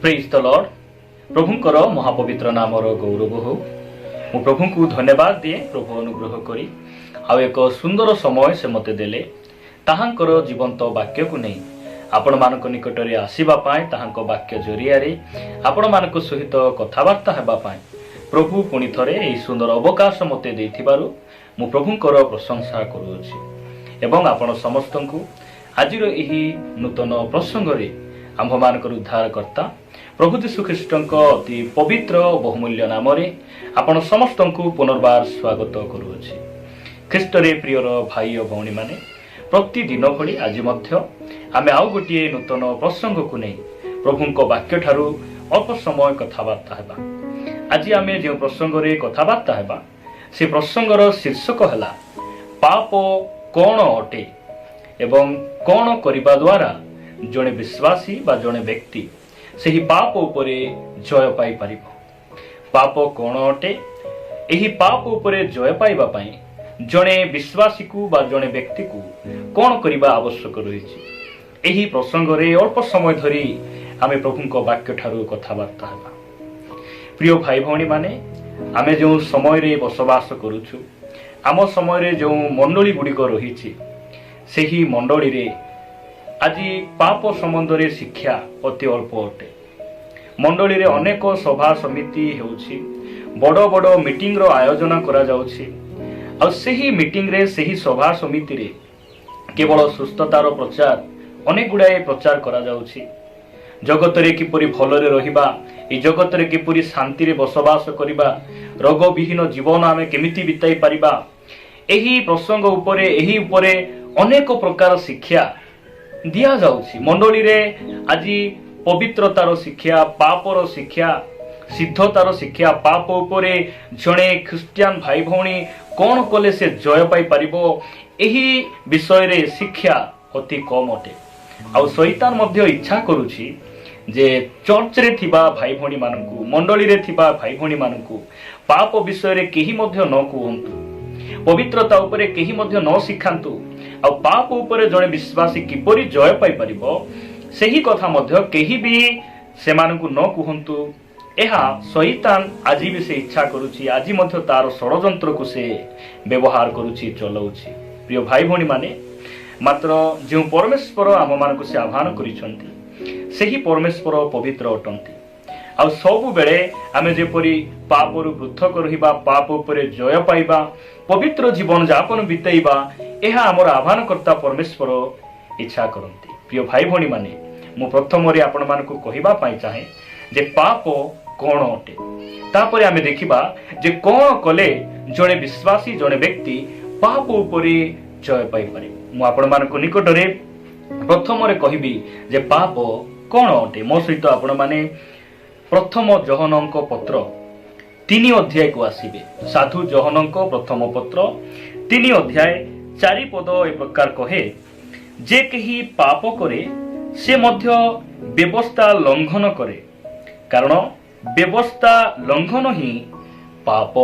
Praise the lord. प्रभुंकर महापवित्र नामर गौरव हो। मु प्रभु को धन्यवाद दिए। प्रभु अनुग्रह करी आउ एक सुंदर समय से मते देले ताहांकर जीवंत वाक्य को नहीं आपण मानक निकट में आसवा ताहांक वाक्य जरिया आपण मानक सहित कथबार्ता हेबा पाए प्रभु पुणी थरे यही सुंदर अवकाश मते देथिबारु मु प्रभुंकर प्रशंसा करूछि एवं आपण समस्त को आज नूतन प्रसंग रे आंभ मानकर उद्धारकर्ता प्रभु यीशु ख्रीष्टଙ୍କ अति पवित्र बहुमूल्य नाम रे आपण समस्त को पुनर्बार स्वागत करूछि। ख्रीष्ट रे प्रियर भाई और भौणी माने प्रतिदिन भली आज मध्य आमे आउ गोटे नूतन प्रसंग को नहीं प्रभुंक वाक्य ठारू अल्प समय कथबार्ता हेबा। आज आमे जो प्रसंग रे कथबार्ता हेबा से प्रसंगर शीर्षक हैला पाप कौन अटे एवं कौन करिबा द्वारा जड़े विश्वासी बा जड़े व्यक्ति सही पाप उपरे जय पाई पारिबो। पाप कौन अटे एही पाप उपरे जय पाइबा पई जड़े विश्वासी को बा जड़े व्यक्ति को कौन करिबा आवश्यक रहिछि। एही प्रसंग रे अल्प समय धरी आमे प्रभुंक वाक्य ठारू कथबार्ता हेबा। प्रिय भाई भौणी माने आमे जो समय रे बसवास करूछु आम समय रे जो मंडली गुड़िक रही सेही मंडली रे आज पाप संबंध रे शिक्षा अति अल्प अटे। मंडली रे अनेक सभा समिति हेउछि बड़ बड़ मीटिंग रो आयोजन करा जाउछि आ सेही मीटिंग रे सेही सभा समिति रे केवल सुस्थतार प्रचार अनेक गुड़ाए प्रचार करा जाउछि। जगत रे किपरि भलरे रहिबा ए जगत रे किपरि शांति रे बसवास करिबा रोग विहीन जीवन आमे केमिति बिताई परिबा एही प्रसंग उपरे एही उपरे अनेक प्रकार शिक्षा दिया जाउछि। मंडली रे आज पवित्रतार शिक्षा पापर शिक्षा सिद्धतार शिक्षा पाप उपरे जड़े ख्रिस्टियन भाई भौणी कौन कले से जय पाई पारिबो एही विषय रे शिक्षा अति कम अटे। आउ शैतान मध्य इच्छा करूछि जे चर्च रे थिबा भाई भौणी मानकु मंडली रे थिबा भाई भौणी मानकु पाप विषय रे केही मध्य न कहंतु पवित्रता उपरे केही मध्य न शिखांतु आ पाप उपरे जड़े विश्वासी किपरि जय पाई पारिबो सेही कथा मध्य केही भी से मानकु न कहंतु। एहा शैतान आज भी से इच्छा करूछि आज मध्य तार षडयंत्र को से व्यवहार करूछि चलाउछि। प्रिय भाई भौणी माने मात्र जो परमेश्वर आम मानकु से आह्वान करिसंती सेही परमेश्वर पवित्र अटंती आ सबु बेले आमे जेपरि पापरु पृथक रहिबा पाप उपरे जय पाइबा पवित्र जीवन यापन बिताइबा एहा आमर आह्वानकर्ता परमेश्वर इच्छा करंती। प्रिय भाई भौणी माने मु प्रथम रे आपण मानकु कहिबा पाई चाहे जे पाप कोन अटे तापरे आमे देखिबा जे कोन कले जणे विश्वासी जणे व्यक्ति पाप उपरे जय पाई पारे। मु आपण मानकु निकट रे प्रथम रे कहिबी जे पाप कोन अटे। मो सहित आपण माने प्रथम जोहनंक पत्र 3 अध्याय को आसीबे। साधु जोहनंक प्रथम पत्र 3 अध्याय 4 पद ए प्रकार कहे जे केही पाप करे से मध्य व्यवस्था लंघन करे कारण व्यवस्था लंघन ही पाप।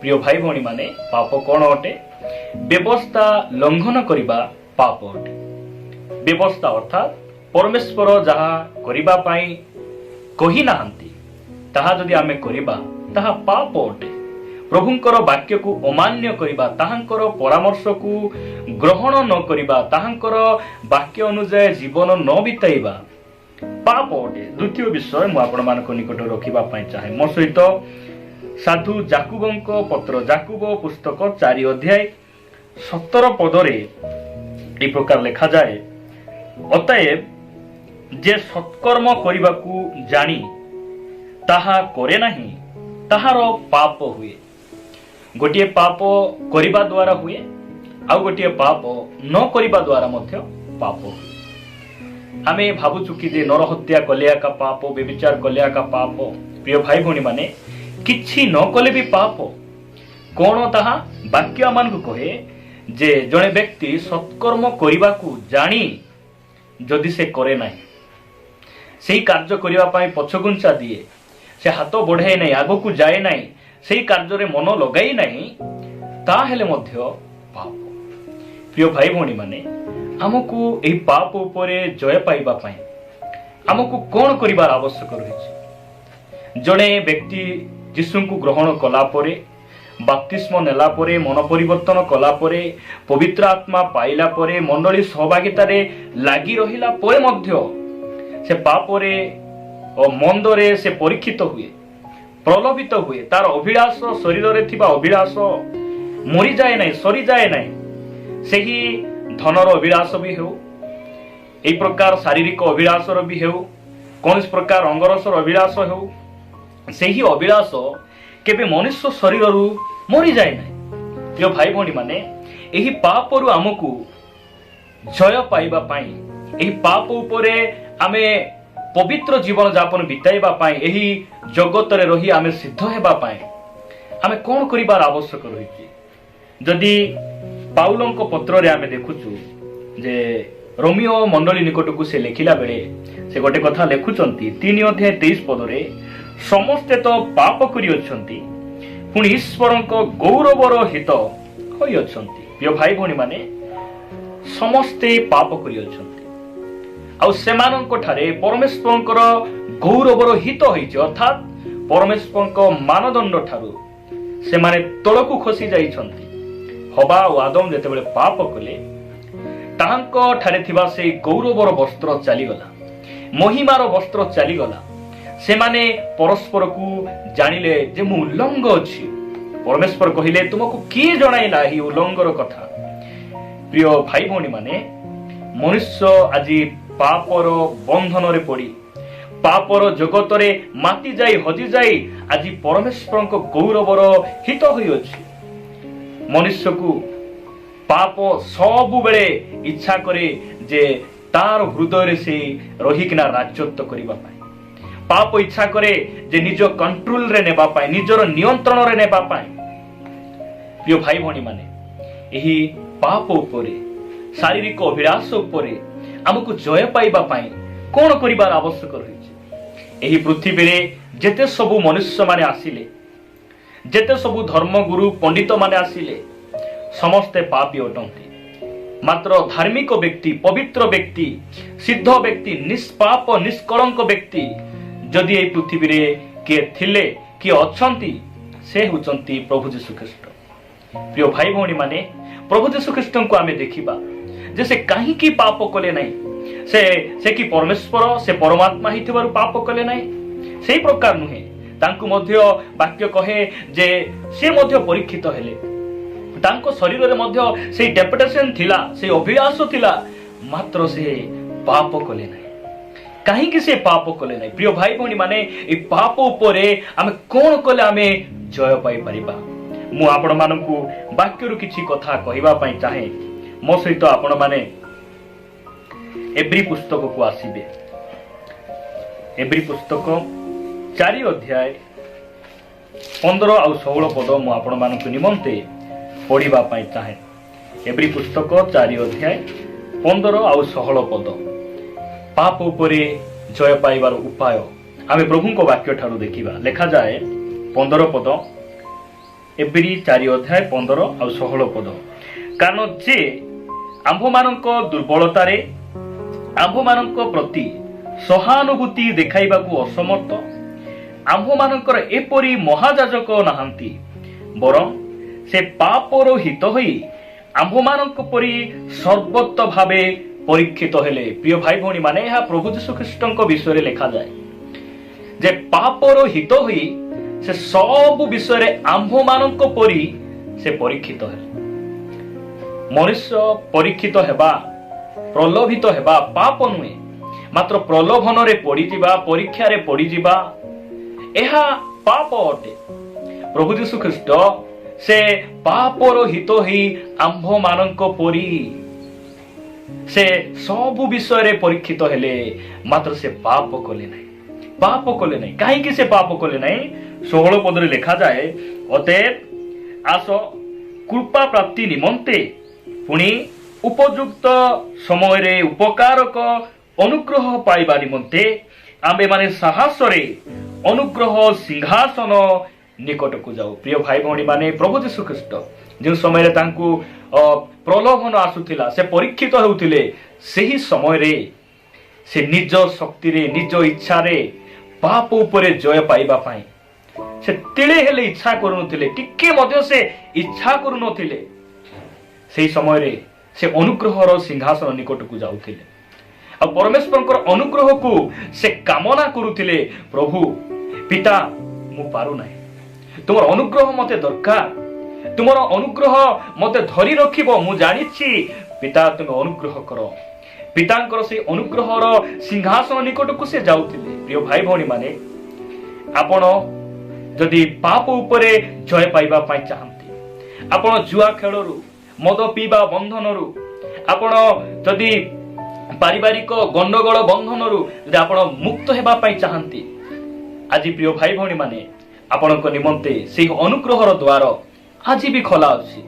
प्रिय भाई भौणी माने पाप कौन अटे व्यवस्था लंघन करिबा पाप अटे। व्यवस्था अर्थात परमेश्वर जहा करिबा पाई कही नाहंती ताहा जदि आमे करिबा ताहा पाप अटे। प्रभुंकर वाक्य को अमान्य करिबा ताहांकर परामर्श को ग्रहण न करिबा ताहांकर वाक्य अनुसार जीवन न बिताइबा पाप अटे। द्वितीय विषय मु आपण मानक निकट रखिबा पई चाहे मो सहित साधु जाकुबंक पत्र जाकुब पुस्तक 4 अध्याय 17 पदरे ए प्रकार लिखा जाए अतएव जे सत्कर्म करिबाकू जानी ताहा करे नाही ताहार पाप हुए। गोटे पाप करिबा द्वारा हुए आ गोटे पाप न करिबा द्वारा मध्य पाप हुए। आमे भाबुचु कि जे नर हत्या कलिया का पाप व्यभिचार कलिया का पाप। प्रिय भाई भौणी माने किछि न कले भी पाप कोन ताहा वाक्य मान को कहे जे जणे व्यक्ति सत्कर्म करिबाकू जानी जदि से करे नाही सेही कार्य करिबा पई पछगुंचा दिए से हाथ बढ़ाए नहीं आगो को जाए नहीं सेही कार्य रे मन लगाई नहीं ताहेले मध्य पाप। प्रिय भाई भौणी माने हमकु एही पाप उपरे जय पाइबा पई आमको कौन करिबार आवश्यक रही। जड़े व्यक्ति यीशु को ग्रहण कला परे, बाप्तिस्म नेला परे, मन परिवर्तन कला परे, पवित्र आत्मा पाइला परे, मंडली सहभागितार लगी रहिला परे मध्य से पापरे और मंदरे से परीक्षित हुए, प्रलोभित हुए, तार अभिलाष शरीर रे थिबा अभिलाष मरी जाए नहीं, सरी जाए नहीं। सही धनर अभिलाष भी हो, एक प्रकार शारीरिक अभिलाष भी हो, कौन प्रकार अंगरसर अभिलाष हो, सही अभिलाष केबे मनुष्य शरीर रु मरी जाए नहीं। प्रिय भाई भौणी माने एही पाप रु आमको जय पाइबा पाई, एही पाप उपरे आमे पवित्र जीवन यापन बिताइबा पाई, एही जगत रे रही आमे सिद्ध हेबा पाई आमे कोन करिबार आवश्यक रही। जदि पाउलंक पत्र रे आमे देखुछु जे रोमियो मंडली निकट को से लेखिला बेले से गोटे कथा लेखुचंती 3 अध्याय 23 पद रे, समस्ते तो पाप करि अछंती पुणी ईश्वरक गौरवर हित होई अछंती। प्रिय भाई भौणी माने समस्ते पाप करि अछंती आ सेमानक ठारे परमेश्वरकर गौरवर हित होइछ, अर्थात परमेश्वरक मानदंड ठारू से माने तळकु खसी जाइछंती। हवा और आदम जेतेबेले पाप कले ताहांको ठारे थिबा से गौरवर वस्त्र चलीगला, महिमार वस्त्र चलीगला। से माने परस्पर को जानिले जे मु उल्लंघ अछि। परमेश्वर कहिले तुमको किए जणाइला ही उल्लंघर कथा। प्रिय भाई भौणी माने मनुष्य आज पापर बंधन रे पड़ी, पापर जगत रे माती जाई हजी जाई आज परमेश्वर को गौरवर हित होई अछि। मनुष्य को पाप सब बेले इच्छा करे जे तार हृदय से रहिकिना राजत्व करिबा पाई, पाप इच्छा करे जे निज कंट्रोल रे नेबा पाई, निजर नियंत्रण रे नेबा पाई। प्रिय भाई भौणी माने एही पाप उपरे, शारीरिक अभिलाष उपरे हमको जय पाइबा पाई कोन करिबार आवश्यक रही। एही पृथ्वी रे जेते सबु मनुष्य माने आसिले, जेते सबु धर्म गुरु पंडित माने आसिले, समस्ते पापी अटंती। मात्र धार्मिक व्यक्ति, पवित्र व्यक्ति, सिद्ध व्यक्ति, निष्पाप निष्कलंक व्यक्ति जदि ए पृथ्वी रे किए थिले किए अछंती से हुचंती प्रभु यीशु ख्रीष्ट। प्रिय भाई भौणी माने प्रभु यीशु ख्रीष्ट को आमे देखिबा जे से काहे की पाप कले नाही, से कि परमेश्वर से परमात्मा हिथिबारु पाप कले नाही सेही प्रकार नुहे। तांकु मध्य वाक्य कहे जे से मध्य परीक्षित हेले, तांको शरीर रे मध्य से टेम्पटेशन थिला, से अभिलाष थिला, मात्र से पाप कले नाही। कहीं से पाप कले नहीं। प्रिय भाई भौणी माने ए पाप उपरे आमे कोन कले आमे जय पाई परिबा। मु आपण मानकु वाक्यरु किछि कथा कहिबा पई चाहे। मो सहित आपण माने एब्री पुस्तक को आसीबे। एब्री पुस्तक 4 अध्याय 15 और 16 पद मु आपण मानकु निमंते पढ़िबा पई चाहे। एब्री पुस्तक 4 अध्याय 15 और 16 पद पाप उपरे जय पाइबार उपाय आमे प्रभु को वाक्य ठारू देखिबा। लेखा जाए 15 पद, एब्री 4 अध्याय 15 और 16 पद, कारण जे आंभ मानक दुर्बलतारे आंभ मानक प्रति सहानुभूति देखाइबाकू असमर्थ, आंभ मानकर एपरी महाजाजक नाहांती, बरं से पापर हित होई आंभ मानक परी सर्वत्र भावे परीक्षित हेले। प्रिय भाई भौणी माने यह प्रभु यीशु ख्रीष्टଙ୍କ विषय लेखा जाए जे पापर हित होई से सब विषय आंभ मानक परी से परीक्षित हेले। मनुष्य परीक्षित हेबा, प्रलोभित हेबा पाप नुहे, मात्र प्रलोभन रे पड़ी जिबा, परीक्षा रे पड़ी जिबा एहा पाप अटे। प्रभु यीशु ख्रीष्ट से पापर हित ही आंभ मानक परी से सब विषय रे परीक्षित हेले, मात्र से पाप कले नहीं, पाप कले नहीं। कहीं से पाप कले नहीं 16 पद रे लिखा जाए, अतएव आस कृपा प्राप्ति निमंते पुणी उपयुक्त समय रे उपकारक अनुग्रह पाइबा निमंते आमे माने साहस रे अनुग्रह सिंहासन निकट को जाओ। प्रिय भाई भौणी माने प्रभु यीशु ख्रीष्ट जो समय रे तांकु प्रलोभन आसुथिला, से परीक्षित होउथिले, सेही समय रे से निज शक्ति रे निज इच्छा रे पाप उपरे जय पाइबा पाई से तिले हेले इच्छा करूनथिले टिके मध्य से इच्छा करूनथिले सेही समय रे से अनुग्रहर सिंहासन निकट को जाउथिले आ परमेश्वर अनुग्रह को से कामना करुथिले प्रभु पिता मु पारु नाही तुमर अनुग्रह मते दरकार तुमर अनुग्रह मते धरी रखिबो मु जानिछि पिता तुम अनुग्रह करो पितांकर से अनुग्रहर सिंहासन निकट को से जाउथिले प्रिय भाई भौणी माने आपण जदि पाप उपरे जय पाइबा पाई चाहंती आपण जुआ खेलरू मद पीबा बंधनरू आपण जदि पारिवारिक गंडगोल बंधनरू जदि आपण मुक्त हेबा पाई चाहंती आज प्रिय भाई भौणी माने आपणक निमंते से अनुग्रहर द्वार आज भी खोला अछि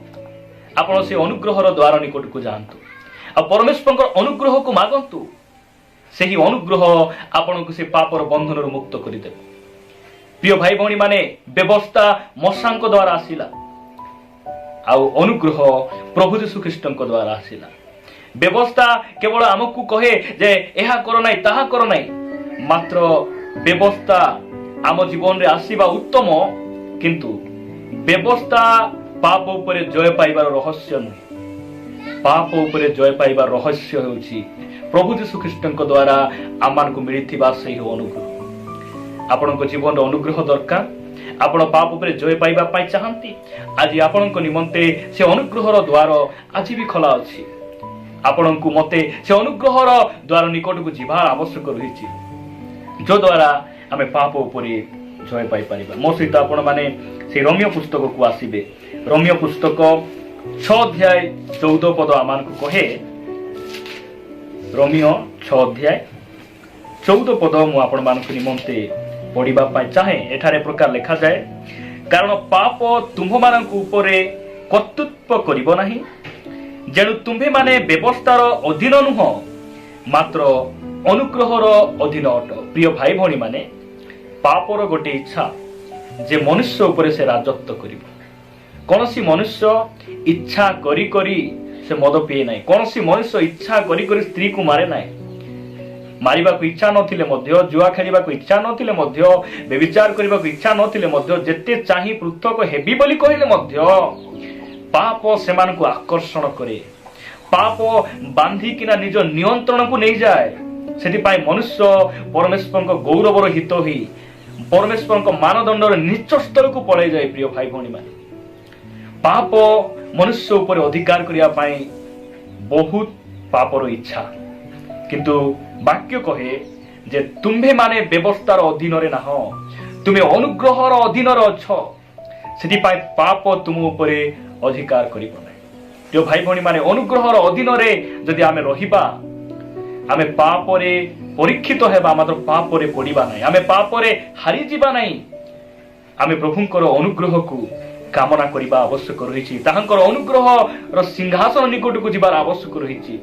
आपण से अनुग्रहर द्वार निकट को जांतु आ परमेश्वर अनुग्रह को मागंतु सेही अनुग्रह आपण को से पापर बंधन मुक्त कर दे प्रिय भाई भौणी माने व्यवस्था मशांक द्वारा आसिला आउ अनुग्रह प्रभु यीशु ख्रीष्टଙ୍କ द्वारा आसिला व्यवस्था केवल हमकु कहे जे एहा करो नाही ताहा करो नाही मात्र व्यवस्था आम जीवन रे आसीबा उत्तम किंतु व्यवस्था पाप उपरे जय पाइबार रहस्य नहीं पाप उपरे जय पाइबार रहस्य होउछि प्रभु यीशु ख्रीष्टଙ୍କ द्वारा आमान को मिलिथिबा सही अनुग्रह आपनक जीवन रो अनुग्रह दरकार आपण पाप उपरे जय पाइबा पाई चाहंती आज आपनक निमंते से अनुग्रहर द्वार आज भी खोला अछि आपनकु मते से अनुग्रहर द्वार निकट को जीवार आवश्यक रहिछि जो द्वारा आमे पाप उपरे जय पाई परिबा मो सहित आपण माने से रोमियो पुस्तक को आसीबे रोमियो पुस्तक 6 अध्याय 14 पद आमान को कहे रोमियो 6 अध्याय 14 पद मु आपण मान को निमंते पढ़िबा पाई चाहे एठारे प्रकार लिखा जाए कारण पाप तुम मान उपरे कर्तृत्व करिबो नाही जेणु तुम्भे माने व्यवस्थार अधीन नुह मात्र अनुग्रहर अधीन अट प्रिय भाई भौणी माने पापर गोटे इच्छा जे मनुष्य उपरे से राजत्व करिबो कौनसी मनुष्य इच्छा करी करी से मद पिए नाही कौनसी मनुष्य इच्छा करी करी स्त्री को मारे नाही मारिबा को इच्छा नथिले मध्य जुआ खेलिबा को इच्छा नथिले मध्य व्यभिचार करिबा को इच्छा नथिले मध्य जेते चाहि पृथक हेबी बोली कहिले मध्य पाप सेमान को आकर्षण करे पाप बांधी किना निज नियंत्रण को नहीं जाए सेति पाई मनुष्य परमेश्वर को गौरवर हित ही परमेश्वर को मानदंडर नीच स्तर को पड़े जाए प्रिय भाई भौणी माने पाप मनुष्य ऊपर अधिकार करिया पाई बहुत पापर इच्छा किंतु वाक्य कहे जे तुम्भे माने व्यवस्थार अधीन रे नाह तुमे अनुग्रहर अधीन रे अछ सेति पाई पाप तुम ऊपर अधिकार करिबो नै जो भाई भौणी माने अनुग्रहर अधीन रे जदि आमे रहिबा आमे पाप रे परीक्षित हेबा मात्र पाप रे पड़िबा नै आमे पाप रे हारि जिबा नै आमे प्रभुंकर अनुग्रह को कामना करिबा आवश्यक रहिछि ताहांकर अनुग्रह र सिंहासन निकट को जिबार आवश्यक रहिछि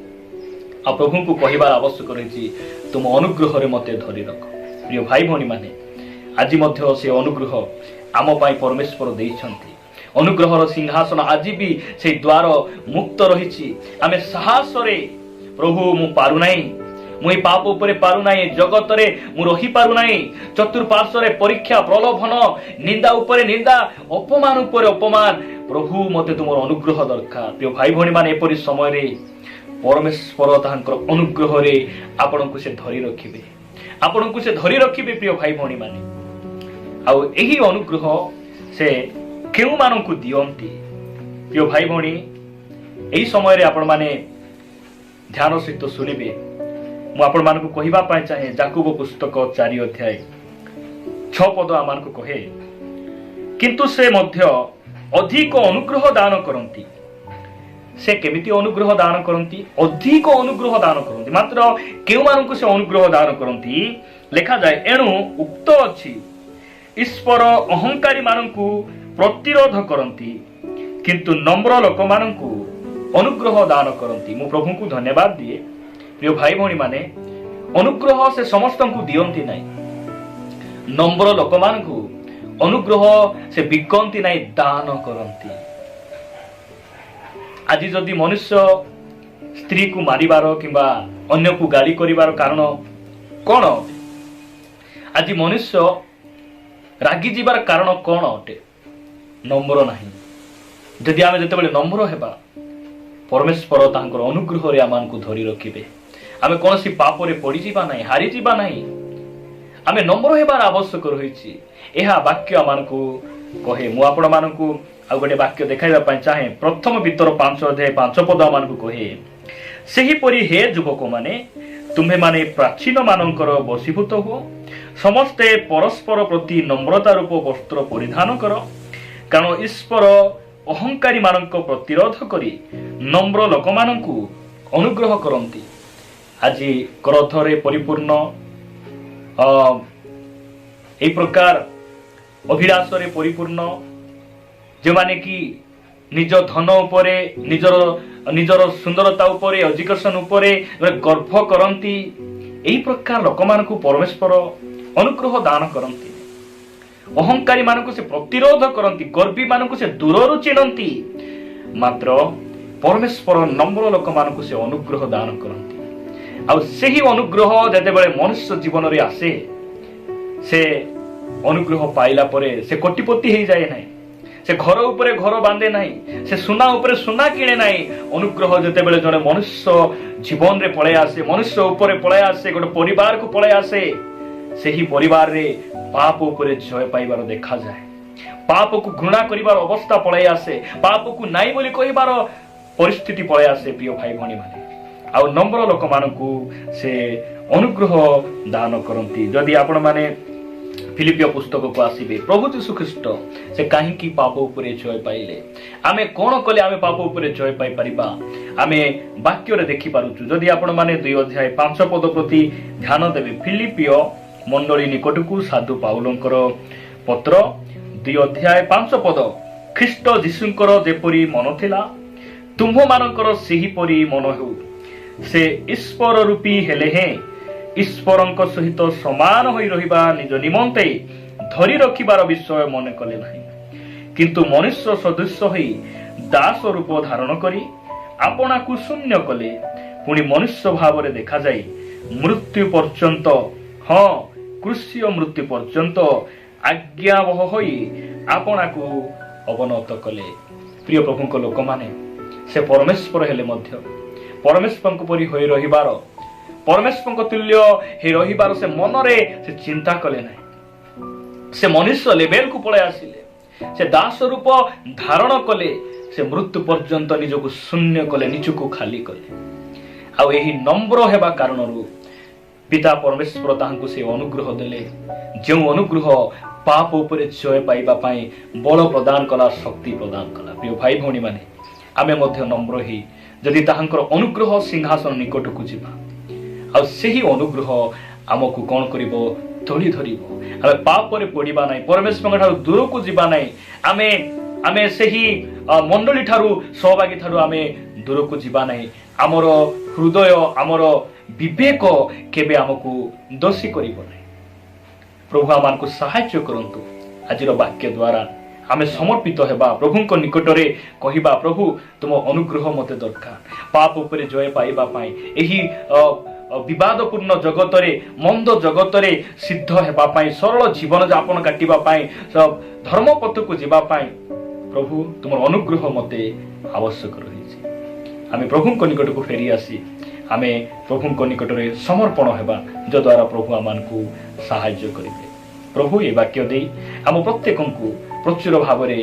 आ प्रभु को कहिबार आवश्यक रहिछि तुम अनुग्रह रे मते धरि रख प्रिय भाई भौणी माने आज मध्य से अनुग्रह आम पाई परमेश्वर देइछन्ति अनुग्रहर सिंहासन आज भी से द्वार मुक्त रहिछि आमे साहस रे प्रभु मु पारु नाही मुई पाप उपरे पारु नाही जगत रे मु रही पारु नाही चतुर्पार्श्व रे परीक्षा प्रलोभन निंदा उपरे निंदा अपमान उपरे अपमान प्रभु मते तुमर अनुग्रह दरकार प्रिय भाई भौणी माने एपरि समय रे परमेश्वर ताहांकर अनुग्रह रे आपनकु से धरि रखिबे आपनकु से धरि रखिबे प्रिय भाई भौणी माने आउ एही अनुग्रह से केउ मानकु दियंती प्रिय भाई भौणी एही समय रे आपण माने ध्यान सहित सुनिबे मु आपण मानकु कहिबा पाई चाहे याकूब पुस्तक 4 अध्याय 6 पद आमानकु कहे किंतु से मध्य अधिक अनुग्रह दान करंती से केमिति अनुग्रह दान करंती अधिक अनुग्रह दान करंती मात्र केउ मानकु से अनुग्रह दान करंती लेखा जाय एणु उक्त अछि ईश्वर अहंकारी मानकु प्रतिरोध करंती किंतु नम्र लोक मानकु अनुग्रह दान करंती मु प्रभु को धन्यवाद दिए प्रिय भाई भौणी माने अनुग्रह से समस्त को दियंती नाही नम्र लोक मानकु अनुग्रह से बिकंती नाही दान करंती आज जदि मनुष्य ସ୍ତ୍ରୀ କୁ ମାରିବାର କିମ୍ବା ଅନ୍ୟକୁ ଗାଳି କରିବାର କାରଣ କଣ ଅଟେ? ଆଜି ମନୁଷ୍ୟ ରାଗି ଯିବାର କାରଣ କଣ ଅଟେ? ନମ୍ର ନାହିଁ। ଯଦି ଆମେ ଯେତେବେଳେ ନମ୍ର ହେବା, ପରମେଶ୍ୱର ତାଙ୍କର ଅନୁଗ୍ରହରେ ଆମମାନଙ୍କୁ ଧରି ରଖିବେ। ଆମେ କୌଣସି ପାପରେ ପଡ଼ିଯିବା ନାହିଁ, ହାରିଯିବା ନାହିଁ। ଆମେ ନମ୍ର ହେବାର ଆବଶ୍ୟକ ରହିଛି। ଏହା ବାକ୍ୟ ଆମମାନଙ୍କୁ କହେ। ମୁଁ ଆପଣମାନଙ୍କୁ ଆଉ ଗୋଟେ ବାକ୍ୟ ଦେଖାଇବା ପାଇଁ ଚାହେଁ। ପ୍ରଥମ ପିତର 5:5 ଆମମାନଙ୍କୁ କହେ, ସେହିପରି ହେ ଯୁବକମାନେ, ତୁମ୍ଭେମାନେ ପ୍ରାଚୀନ ମାନଙ୍କର ବଶୀଭୂତ ହୁଅ, ସମସ୍ତେ ପରସ୍ପର ପ୍ରତି ନମ୍ରତା ରୂପ ବସ୍ତ୍ର ପରିଧାନ କର, କାରଣ ଈଶ୍ୱର ଅହଙ୍କାରୀ ମାନଙ୍କ ପ୍ରତିରୋଧ କରି ନମ୍ର ଲୋକମାନଙ୍କୁ ଅନୁଗ୍ରହ କରନ୍ତି। ଆଜି କ୍ରୋଧରେ ପରିପୂର୍ଣ୍ଣ, এই প্রকার অভিলাষরে পরিপূর্ণ, যেমানে কি নিজ ধন উপরে, নিজর সুন্দরতা উপরে, এজুকেশন উপরে গর্ব করନ୍ତି, এই প্রকার লোকମାନଙ୍କୁ পরমেশ্বর অনুগ্রহ দান କରନ୍ତି। ଅହଙ୍କାରୀ ମାନଙ୍କୁ ସେ ପ୍ରତିରୋଧ କରନ୍ତି, ଗର୍ବୀ ମାନଙ୍କୁ ସେ ଦୂରରୁ ଚିଣନ୍ତି। ମାତ୍ର ପରମେଶ୍ୱର ନମ୍ର ଲୋକମାନଙ୍କୁ ସେ ଅନୁଗ୍ରହ ଦାନ କରନ୍ତି। ଆଉ ସେହି ଅନୁଗ୍ରହ ଯେତେବେଳେ ମନୁଷ୍ୟ ଜୀବନରେ ଆସେ, ସେ ଅନୁଗ୍ରହ ପାଇଲା ପରେ ସେ କୋଟିପତି ହେଇଯାଏ ନାହିଁ, ସେ ଘର ଉପରେ ଘର ବାନ୍ଧେ ନାହିଁ, ସେ ସୁନା ଉପରେ ସୁନା କିଣେ ନାହିଁ। ଅନୁଗ୍ରହ ଯେତେବେଳେ ଜଣେ ମନୁଷ୍ୟ ଜୀବନରେ ପଳେଇ ଆସେ, ମନୁଷ୍ୟ ଉପରେ ପଳେଇ ଆସେ, ଗୋଟେ ପରିବାରକୁ ପଳେଇ ଆସେ, ସେହି ପରିବାରରେ ପାପ ଉପରେ ଜୟ ପାଇବାର ଦେଖାଯାଏ। ପାପକୁ ଘୃଣା କରିବାର ଅବସ୍ଥା ପଳେଇ ଆସେ, ପାପକୁ ନାଇଁ ବୋଲି କହିବାର ପରିସ୍ଥିତି ପଳେଇ ଆସେ। ପ୍ରିୟ ଭାଇ ଭଉଣୀ ମାନେ, ଆଉ ନମ୍ର ଲୋକମାନଙ୍କୁ ସେ ଅନୁଗ୍ରହ ଦାନ କରନ୍ତି। ଯଦି ଆପଣମାନେ ଫିଲିପିୟ ପୁସ୍ତକକୁ ଆସିବେ, ପ୍ରଭୁ ଯୀଶୁ ଖ୍ରୀଷ୍ଟ ସେ କାହିଁକି ପାପ ଉପରେ ଜୟ ପାଇଲେ, ଆମେ କଣ କଲେ ଆମେ ପାପ ଉପରେ ଜୟ ପାଇପାରିବା, ଆମେ ବାକ୍ୟରେ ଦେଖିପାରୁଛୁ। ଯଦି ଆପଣମାନେ 2:5 ପ୍ରତି ଧ୍ୟାନ ଦେବେ, ଫିଲିପିୟ ମଣ୍ଡଳୀ ନିକଟକୁ ସାଧୁ ପାଉଲଙ୍କର ପତ୍ର 2:5, ଖ୍ରୀଷ୍ଟ ଯୀଶୁଙ୍କର ଯେପରି ମନ ଥିଲା, ତୁମ୍ଭମାନଙ୍କର ସେହିପରି ମନ ହେଉ। ସେ ଈଶ୍ୱର ରୂପୀ ହେଲେ ହେଁ ଈଶ୍ୱରଙ୍କ ସହିତ ସମାନ ହୋଇ ରହିବା ନିଜ ନିମନ୍ତେ ଧରି ରଖିବାର ବିଷୟ ମନେ କଲେ ନାହିଁ, କିନ୍ତୁ ମନୁଷ୍ୟ ସଦୃଶ ହୋଇ ଦାସ ରୂପ ଧାରଣ କରି ଆପଣାକୁ ଶୂନ୍ୟ କଲେ। ପୁଣି ମନୁଷ୍ୟ ଭାବରେ ଦେଖାଯାଇ ମୃତ୍ୟୁ ପର୍ଯ୍ୟନ୍ତ, ହଁ କୃଷ୍ୟ ମୃତ୍ୟୁ ପର୍ଯ୍ୟନ୍ତ ଆଜ୍ଞାବହ ହୋଇ ଆପଣାକୁ ଅବନତ କଲେ। ପ୍ରିୟ ପ୍ରଭୁଙ୍କ ଲୋକମାନେ, ସେ ପରମେଶ୍ୱର ହେଲେ ମଧ୍ୟ ପରମେଶ୍ୱରଙ୍କ ପରି ହୋଇ ରହିବାର, ପରମେଶ୍ୱରଙ୍କ ତୁଲ୍ୟ ହୋଇ ରହିବାର ସେ ମନରେ ସେ ଚିନ୍ତା କଲେ ନାହିଁ। ସେ ମନୁଷ୍ୟ ଲେଭେଲକୁ ପଳେଇ ଆସିଲେ, ସେ ଦାସ ରୂପ ଧାରଣ କଲେ, ସେ ମୃତ୍ୟୁ ପର୍ଯ୍ୟନ୍ତ ନିଜକୁ ଶୂନ୍ୟ କଲେ, ନିଜକୁ ଖାଲି କଲେ। ଆଉ ଏହି ନମ୍ର ହେବା କାରଣରୁ ପିତା ପରମେଶ୍ୱର ତାହାଙ୍କୁ ସେ ଅନୁଗ୍ରହ ଦେଲେ, ଯେଉଁ ଅନୁଗ୍ରହ ପାପ ଉପରେ ଜୟ ପାଇବା ପାଇଁ ବଳ ପ୍ରଦାନ କଲା, ଶକ୍ତି ପ୍ରଦାନ କଲା। ପ୍ରିୟ ଭାଇ ଭଉଣୀ ମାନେ, ଆମେ ମଧ୍ୟ ନମ୍ର ହେଇ ଯଦି ତାହାଙ୍କର ଅନୁଗ୍ରହ ସିଂହାସନ ନିକଟକୁ ଯିବା, ଆଉ ସେହି ଅନୁଗ୍ରହ ଆମକୁ କଣ କରିବ, ତୋଳି ଧରିବ। ଆମେ ପାପରେ ପଡ଼ିବା ନାହିଁ, ପରମେଶ୍ୱରଙ୍କ ଠାରୁ ଦୂରକୁ ଯିବା ନାହିଁ, ଆମେ ସେହି ମଣ୍ଡଳୀ ଠାରୁ, ସହଭାଗୀ ଠାରୁ ଆମେ ଦୂରକୁ ଯିବା ନାହିଁ। ଆମର ହୃଦୟ, ଆମର ବିବେକ କେବେ ଆମକୁ ଦୋଷୀ କରିବ ନାହିଁ। ପ୍ରଭୁ ଆମମାନଙ୍କୁ ସାହାଯ୍ୟ କରନ୍ତୁ। ଆଜିର ବାକ୍ୟ ଦ୍ୱାରା ଆମେ ସମର୍ପିତ ହେବା, ପ୍ରଭୁଙ୍କ ନିକଟରେ କହିବା, ପ୍ରଭୁ ତୁମ ଅନୁଗ୍ରହ ମୋତେ ଦରକାର ପାପ ଉପରେ ଜୟ ପାଇବା ପାଇଁ, ଏହି ବିବାଦପୂର୍ଣ୍ଣ ଜଗତରେ, ମନ୍ଦ ଜଗତରେ ସିଦ୍ଧ ହେବା ପାଇଁ, ସରଳ ଜୀବନ ଯାପନ କାଟିବା ପାଇଁ, ଧର୍ମ ପଥକୁ ଯିବା ପାଇଁ ପ୍ରଭୁ ତୁମର ଅନୁଗ୍ରହ ମୋତେ ଆବଶ୍ୟକ ରହିଛି। ଆମେ ପ୍ରଭୁଙ୍କ ନିକଟକୁ ଫେରି ଆସି ଆମେ ପ୍ରଭୁଙ୍କ ନିକଟରେ ସମର୍ପଣ ହେବା, ଯଦ୍ୱାରା ପ୍ରଭୁ ଆମମାନଙ୍କୁ ସାହାଯ୍ୟ କରିବେ। ପ୍ରଭୁ ଏ ବାକ୍ୟ ଦେଇ ଆମ ପ୍ରତ୍ୟେକଙ୍କୁ ପ୍ରଚୁର ଭାବରେ